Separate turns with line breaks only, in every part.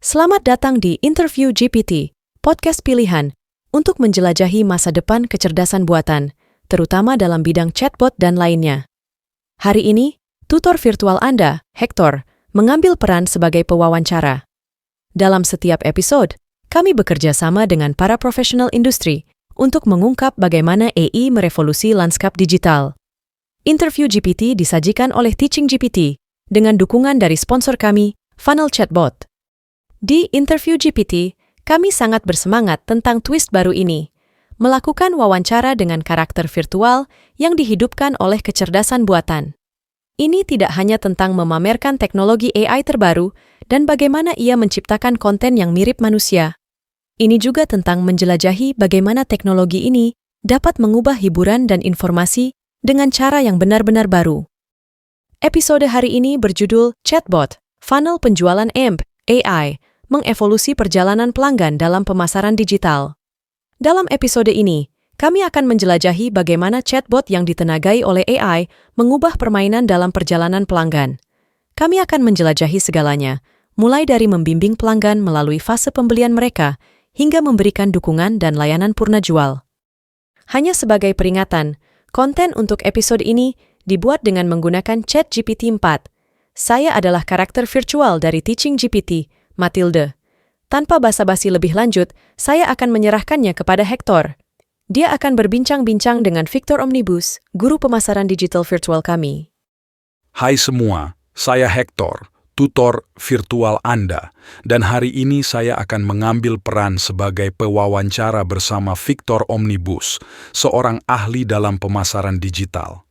Selamat datang di Interview GPT, podcast pilihan untuk menjelajahi masa depan kecerdasan buatan, terutama dalam bidang chatbot dan lainnya. Hari ini, tutor virtual Anda, Hector, mengambil peran sebagai pewawancara. Dalam setiap episode, kami bekerja sama dengan para profesional industri untuk mengungkap bagaimana AI merevolusi lanskap digital. Interview GPT disajikan oleh Teaching GPT dengan dukungan dari sponsor kami, Funnel Chatbot. Di Interview GPT, kami sangat bersemangat tentang twist baru ini, melakukan wawancara dengan karakter virtual yang dihidupkan oleh kecerdasan buatan. Ini tidak hanya tentang memamerkan teknologi AI terbaru dan bagaimana ia menciptakan konten yang mirip manusia. Ini juga tentang menjelajahi bagaimana teknologi ini dapat mengubah hiburan dan informasi dengan cara yang benar-benar baru. Episode hari ini berjudul Chatbot, Funnel Penjualan AMP, AI, mengevolusi perjalanan pelanggan dalam pemasaran digital. Dalam episode ini, kami akan menjelajahi bagaimana chatbot yang ditenagai oleh AI mengubah permainan dalam perjalanan pelanggan. Kami akan menjelajahi segalanya, mulai dari membimbing pelanggan melalui fase pembelian mereka, hingga memberikan dukungan dan layanan purna jual. Hanya sebagai peringatan, konten untuk episode ini dibuat dengan menggunakan ChatGPT 4. Saya adalah karakter virtual dari Teaching GPT, Matilde. Tanpa basa-basi lebih lanjut, saya akan menyerahkannya kepada Hector. Dia akan berbincang-bincang dengan Victor Omnibus, guru pemasaran digital virtual kami.
Hai semua, saya Hector, tutor virtual Anda, dan hari ini saya akan mengambil peran sebagai pewawancara bersama Victor Omnibus, seorang ahli dalam pemasaran digital.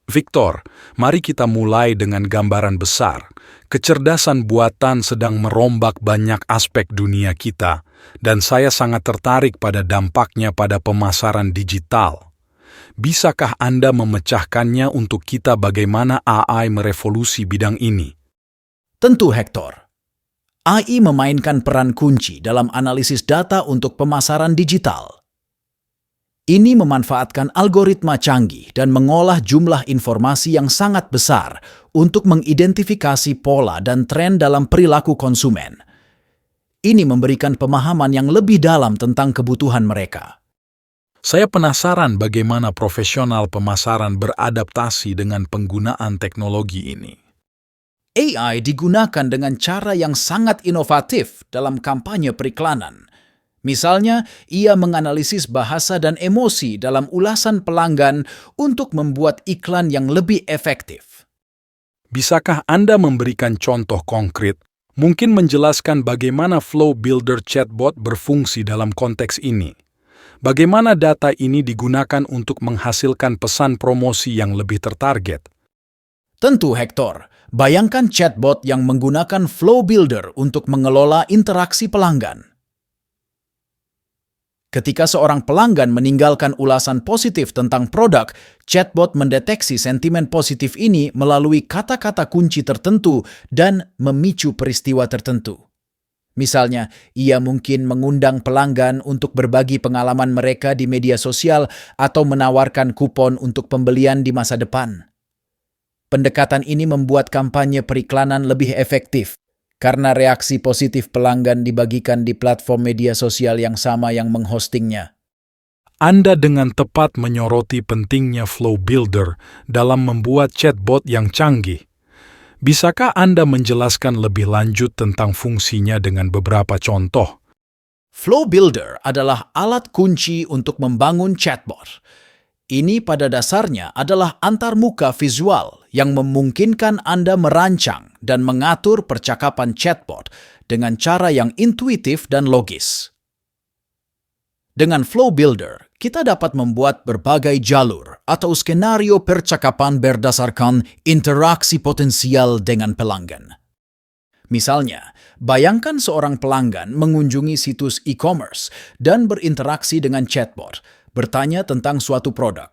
Victor, mari kita mulai dengan gambaran besar. Kecerdasan buatan sedang merombak banyak aspek dunia kita, dan saya sangat tertarik pada dampaknya pada pemasaran digital. Bisakah Anda memecahkannya untuk kita bagaimana AI merevolusi bidang ini?
Tentu, Hector. AI memainkan peran kunci dalam analisis data untuk pemasaran digital. Ini memanfaatkan algoritma canggih dan mengolah jumlah informasi yang sangat besar untuk mengidentifikasi pola dan tren dalam perilaku konsumen. Ini memberikan pemahaman yang lebih dalam tentang kebutuhan mereka.
Saya penasaran bagaimana profesional pemasaran beradaptasi dengan penggunaan teknologi ini.
AI digunakan dengan cara yang sangat inovatif dalam kampanye periklanan. Misalnya, ia menganalisis bahasa dan emosi dalam ulasan pelanggan untuk membuat iklan yang lebih efektif.
Bisakah Anda memberikan contoh konkret, mungkin menjelaskan bagaimana Flow Builder chatbot berfungsi dalam konteks ini? Bagaimana data ini digunakan untuk menghasilkan pesan promosi yang lebih tertarget?
Tentu, Hector. Bayangkan chatbot yang menggunakan Flow Builder untuk mengelola interaksi pelanggan. Ketika seorang pelanggan meninggalkan ulasan positif tentang produk, chatbot mendeteksi sentimen positif ini melalui kata-kata kunci tertentu dan memicu peristiwa tertentu. Misalnya, ia mungkin mengundang pelanggan untuk berbagi pengalaman mereka di media sosial atau menawarkan kupon untuk pembelian di masa depan. Pendekatan ini membuat kampanye periklanan lebih efektif, karena reaksi positif pelanggan dibagikan di platform media sosial yang sama yang menghostingnya.
Anda dengan tepat menyoroti pentingnya Flow Builder dalam membuat chatbot yang canggih. Bisakah Anda menjelaskan lebih lanjut tentang fungsinya dengan beberapa contoh?
Flow Builder adalah alat kunci untuk membangun chatbot. Ini pada dasarnya adalah antarmuka visual yang memungkinkan Anda merancang dan mengatur percakapan chatbot dengan cara yang intuitif dan logis. Dengan Flow Builder, kita dapat membuat berbagai jalur atau skenario percakapan berdasarkan interaksi potensial dengan pelanggan. Misalnya, bayangkan seorang pelanggan mengunjungi situs e-commerce dan berinteraksi dengan chatbot, bertanya tentang suatu produk.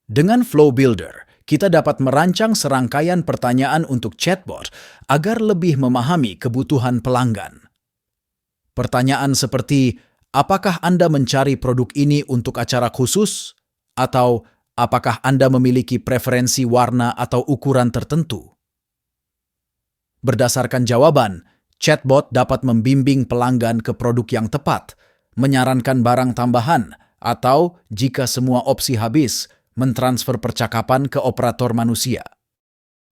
Dengan Flow Builder, kita dapat merancang serangkaian pertanyaan untuk chatbot agar lebih memahami kebutuhan pelanggan. Pertanyaan seperti, apakah Anda mencari produk ini untuk acara khusus? Atau, apakah Anda memiliki preferensi warna atau ukuran tertentu? Berdasarkan jawaban, Chatbot dapat membimbing pelanggan ke produk yang tepat, menyarankan barang tambahan, atau jika semua opsi habis, mentransfer percakapan ke operator manusia.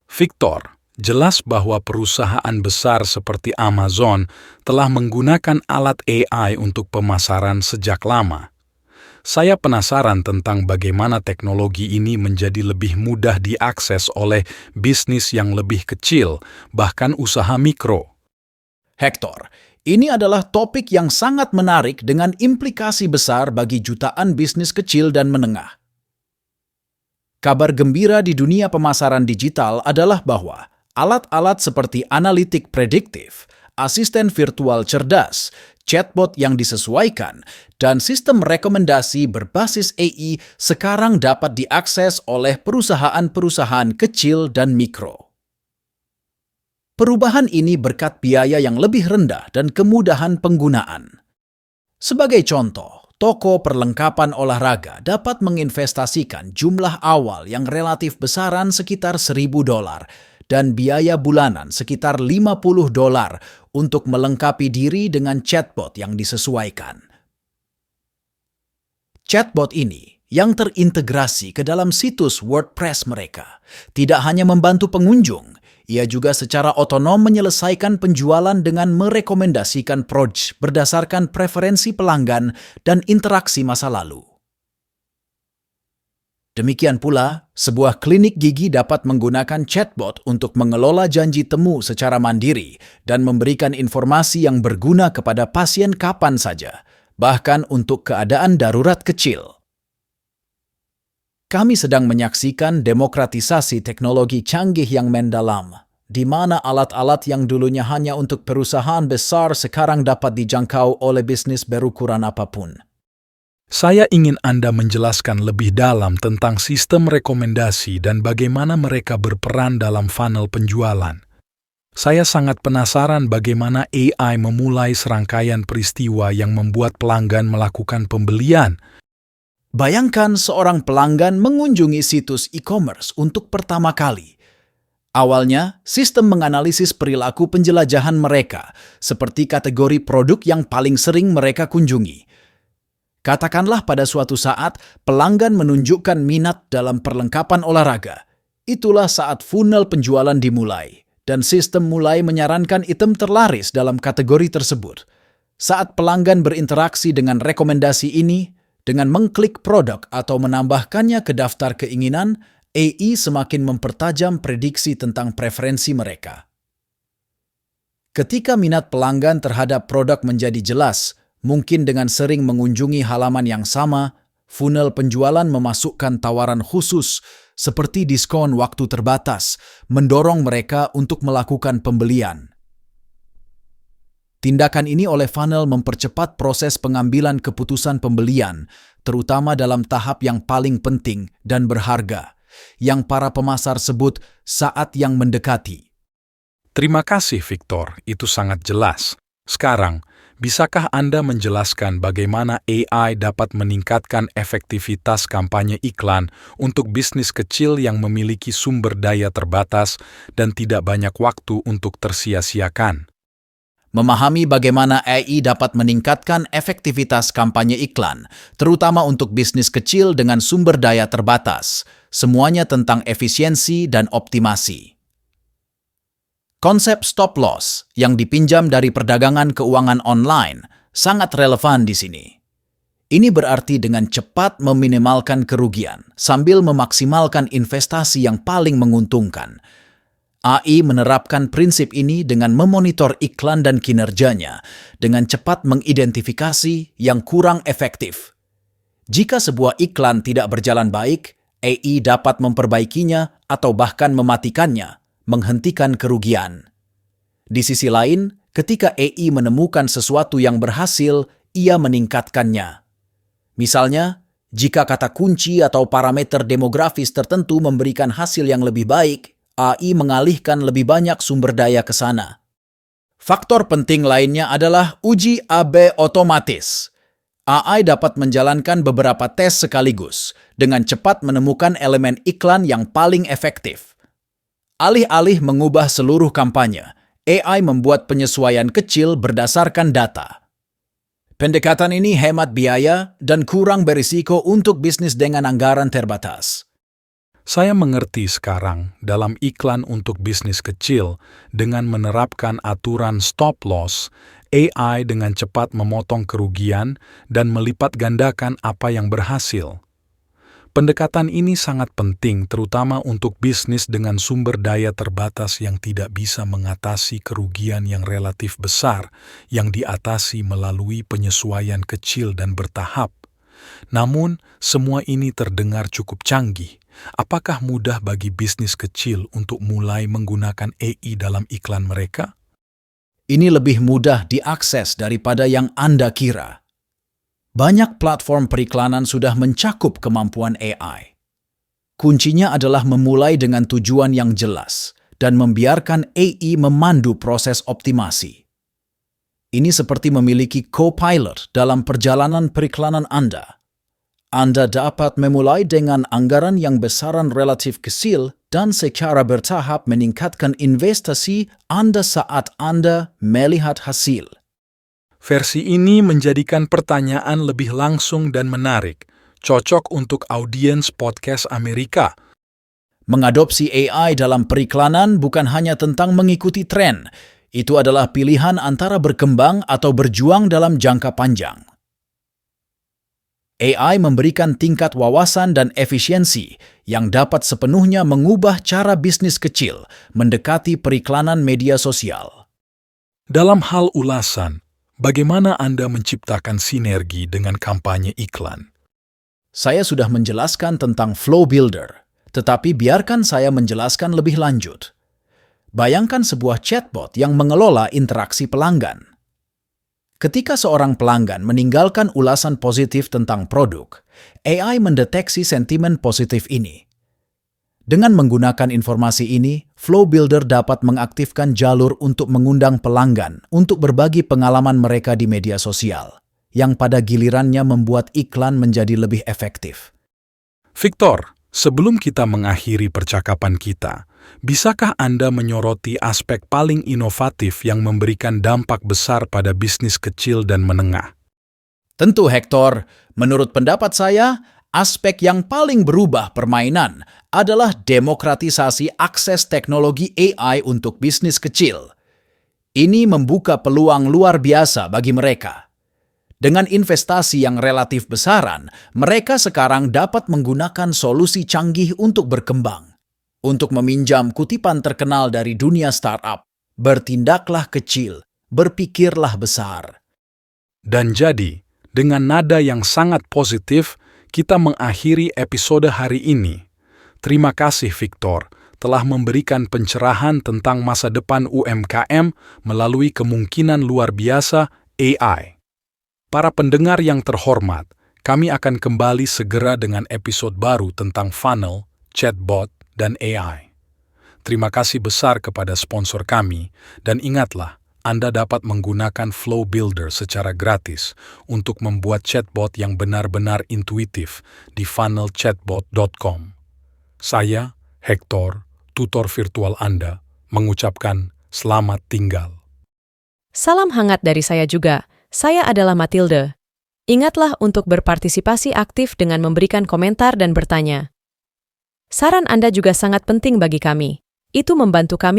Victor, jelas bahwa perusahaan besar seperti Amazon telah menggunakan alat AI untuk pemasaran sejak lama. Saya penasaran tentang bagaimana teknologi ini menjadi lebih mudah diakses oleh bisnis yang lebih kecil, bahkan usaha mikro.
Hector, ini adalah topik yang sangat menarik dengan implikasi besar bagi jutaan bisnis kecil dan menengah. Kabar gembira di dunia pemasaran digital adalah bahwa alat-alat seperti analitik prediktif, asisten virtual cerdas, chatbot yang disesuaikan, dan sistem rekomendasi berbasis AI sekarang dapat diakses oleh perusahaan-perusahaan kecil dan mikro. Perubahan ini berkat biaya yang lebih rendah dan kemudahan penggunaan. Sebagai contoh, toko perlengkapan olahraga dapat menginvestasikan jumlah awal yang relatif besaran sekitar $1.000 dan biaya bulanan sekitar $50 untuk melengkapi diri dengan chatbot yang disesuaikan. Chatbot ini yang terintegrasi ke dalam situs WordPress mereka tidak hanya membantu pengunjung, ia juga secara otonom menyelesaikan penjualan dengan merekomendasikan produk berdasarkan preferensi pelanggan dan interaksi masa lalu. Demikian pula, sebuah klinik gigi dapat menggunakan chatbot untuk mengelola janji temu secara mandiri dan memberikan informasi yang berguna kepada pasien kapan saja, bahkan untuk keadaan darurat kecil. Kami sedang menyaksikan demokratisasi teknologi canggih yang mendalam, di mana alat-alat yang dulunya hanya untuk perusahaan besar sekarang dapat dijangkau oleh bisnis berukuran apapun.
Saya ingin Anda menjelaskan lebih dalam tentang sistem rekomendasi dan bagaimana mereka berperan dalam funnel penjualan. Saya sangat penasaran bagaimana AI memulai serangkaian peristiwa yang membuat pelanggan melakukan pembelian.
Bayangkan seorang pelanggan mengunjungi situs e-commerce untuk pertama kali. Awalnya, sistem menganalisis perilaku penjelajahan mereka, seperti kategori produk yang paling sering mereka kunjungi. Katakanlah pada suatu saat, pelanggan menunjukkan minat dalam perlengkapan olahraga. Itulah saat funnel penjualan dimulai, dan sistem mulai menyarankan item terlaris dalam kategori tersebut. Saat pelanggan berinteraksi dengan rekomendasi ini, dengan mengklik produk atau menambahkannya ke daftar keinginan, AI semakin mempertajam prediksi tentang preferensi mereka. Ketika minat pelanggan terhadap produk menjadi jelas, mungkin dengan sering mengunjungi halaman yang sama, funnel penjualan memasukkan tawaran khusus seperti diskon waktu terbatas, mendorong mereka untuk melakukan pembelian. Tindakan ini oleh funnel mempercepat proses pengambilan keputusan pembelian, terutama dalam tahap yang paling penting dan berharga, yang para pemasar sebut saat yang mendekati.
Terima kasih, Victor. Itu sangat jelas. Sekarang, bisakah Anda menjelaskan bagaimana AI dapat meningkatkan efektivitas kampanye iklan untuk bisnis kecil yang memiliki sumber daya terbatas dan tidak banyak waktu untuk tersia-siakan?
Memahami bagaimana AI dapat meningkatkan efektivitas kampanye iklan, terutama untuk bisnis kecil dengan sumber daya terbatas, semuanya tentang efisiensi dan optimasi. Konsep stop loss yang dipinjam dari perdagangan keuangan online sangat relevan di sini. Ini berarti dengan cepat meminimalkan kerugian sambil memaksimalkan investasi yang paling menguntungkan. AI menerapkan prinsip ini dengan memonitor iklan dan kinerjanya, dengan cepat mengidentifikasi yang kurang efektif. Jika sebuah iklan tidak berjalan baik, AI dapat memperbaikinya atau bahkan mematikannya, menghentikan kerugian. Di sisi lain, ketika AI menemukan sesuatu yang berhasil, ia meningkatkannya. Misalnya, jika kata kunci atau parameter demografis tertentu memberikan hasil yang lebih baik, AI mengalihkan lebih banyak sumber daya ke sana. Faktor penting lainnya adalah uji AB otomatis. AI dapat menjalankan beberapa tes sekaligus, dengan cepat menemukan elemen iklan yang paling efektif. Alih-alih mengubah seluruh kampanye, AI membuat penyesuaian kecil berdasarkan data. Pendekatan ini hemat biaya dan kurang berisiko untuk bisnis dengan anggaran terbatas.
Saya mengerti sekarang dalam iklan untuk bisnis kecil dengan menerapkan aturan stop loss, AI dengan cepat memotong kerugian dan melipat gandakan apa yang berhasil. Pendekatan ini sangat penting terutama untuk bisnis dengan sumber daya terbatas yang tidak bisa mengatasi kerugian yang relatif besar yang diatasi melalui penyesuaian kecil dan bertahap. Namun, semua ini terdengar cukup canggih. Apakah mudah bagi bisnis kecil untuk mulai menggunakan AI dalam iklan mereka?
Ini lebih mudah diakses daripada yang Anda kira. Banyak platform periklanan sudah mencakup kemampuan AI. Kuncinya adalah memulai dengan tujuan yang jelas dan membiarkan AI memandu proses optimasi. Ini seperti memiliki co-pilot dalam perjalanan periklanan Anda. Anda dapat memulai dengan anggaran yang besaran relatif kecil dan secara bertahap meningkatkan investasi Anda saat Anda melihat hasil.
Versi ini menjadikan pertanyaan lebih langsung dan menarik, cocok untuk audiens podcast Amerika.
Mengadopsi AI dalam periklanan bukan hanya tentang mengikuti tren, itu adalah pilihan antara berkembang atau berjuang dalam jangka panjang. AI memberikan tingkat wawasan dan efisiensi yang dapat sepenuhnya mengubah cara bisnis kecil mendekati periklanan media sosial.
Dalam hal ulasan, bagaimana Anda menciptakan sinergi dengan kampanye iklan?
Saya sudah menjelaskan tentang Flow Builder, tetapi biarkan saya menjelaskan lebih lanjut. Bayangkan sebuah chatbot yang mengelola interaksi pelanggan. Ketika seorang pelanggan meninggalkan ulasan positif tentang produk, AI mendeteksi sentimen positif ini. Dengan menggunakan informasi ini, Flow Builder dapat mengaktifkan jalur untuk mengundang pelanggan untuk berbagi pengalaman mereka di media sosial, yang pada gilirannya membuat iklan menjadi lebih efektif.
Victor, sebelum kita mengakhiri percakapan kita, bisakah Anda menyoroti aspek paling inovatif yang memberikan dampak besar pada bisnis kecil dan menengah?
Tentu, Hector. Menurut pendapat saya, aspek yang paling berubah permainan adalah demokratisasi akses teknologi AI untuk bisnis kecil. Ini membuka peluang luar biasa bagi mereka. Dengan investasi yang relatif besaran, mereka sekarang dapat menggunakan solusi canggih untuk berkembang. Untuk meminjam kutipan terkenal dari dunia startup, bertindaklah kecil, berpikirlah besar.
Dan jadi, dengan nada yang sangat positif, kita mengakhiri episode hari ini. Terima kasih Victor telah memberikan pencerahan tentang masa depan UMKM melalui kemungkinan luar biasa AI. Para pendengar yang terhormat, kami akan kembali segera dengan episode baru tentang funnel, chatbot, dan AI. Terima kasih besar kepada sponsor kami, dan ingatlah, Anda dapat menggunakan Flow Builder secara gratis untuk membuat chatbot yang benar-benar intuitif di funnelchatbot.com. Saya, Hector, tutor virtual Anda, mengucapkan selamat tinggal.
Salam hangat dari saya juga. Saya adalah Matilde. Ingatlah untuk berpartisipasi aktif dengan memberikan komentar dan bertanya. Saran Anda juga sangat penting bagi kami. Itu membantu kami